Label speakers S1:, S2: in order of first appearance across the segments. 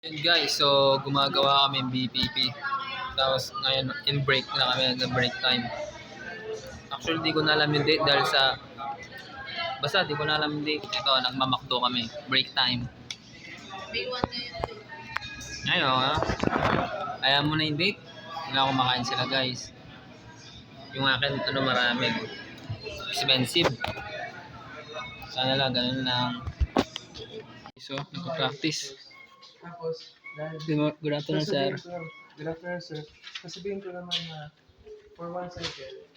S1: Yun guys, so gumagawa kami ng BPP. Tapos ngayon in break na kami, na break time. Actually di ko na alam yung date dahil sa basta di ko na alam yung date. Ito, nagmamakdo kami, break time.
S2: May 1 ngayon.
S1: Ngayon ha, ayaw mo na yung date. Hindi na kumakain sila guys. Yung akin, marami. Expensive. Sana lang, ganun lang. So, nagpa-practice.
S3: Tapos, dahil
S1: Good afternoon, sir.
S3: Good afternoon, sir. Sasabihin ko naman na for one cycle,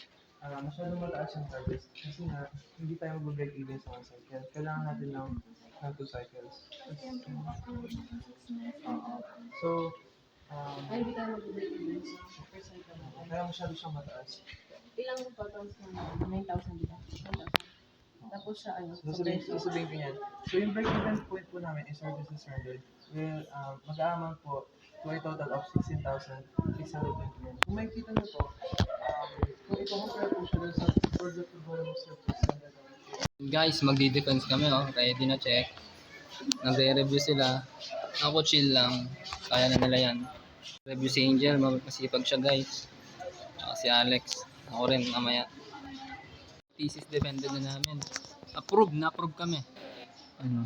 S3: masyadong mataas yung targets kasi nga, hindi tayo mag-break even sa one cycle. Kailangan natin ng 2 cycles. So,
S2: Ay, hindi tayo mag-break even sa first cycle na.
S3: kaya masyado siyang mataas.
S2: Ilang totals na 9,000 dito? 1,000. Tapos sa ano? Sa
S3: Sasabihin ko yan. So, yung break even point po namin is our business standard. Well, mag-aamount po to a total of 16,621. Kung makikita nyo po, kung i-compare po siya dun sa product to volume service standard.
S1: Guys, magdi-defense kami, oh. Ready na check. Nagre-review sila. Ako chill lang. Kaya na nila yan. Review si Angel, masipag siya guys. Tsaka si Alex. Ako rin, mamaya. Thesis dependent na namin. Na-approve kami. Ano?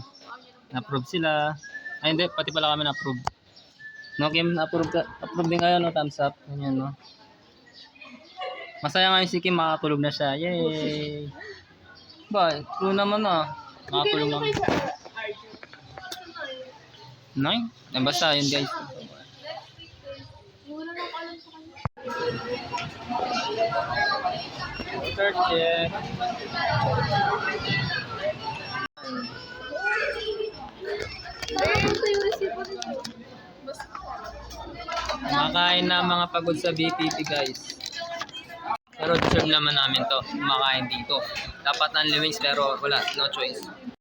S1: Na-approve sila. Ay hindi, pati pala kami na-approve. No, Kim, approve din kayo, no? Thumbs up. Ganyan, no? Masaya nga yung si Kim, makakatulog na siya. Yay! Ba, true naman na. Makakatulog na. 9? Basta, yun guys.
S2: Wala na ako alam sa kanya.
S1: Third check.
S2: Ayun sa yung resibo nito.
S1: Makain na mga pagod sa BPP guys. Pero deserve naman namin to. Makain dito. Dapat ang wings pero wala. No choice.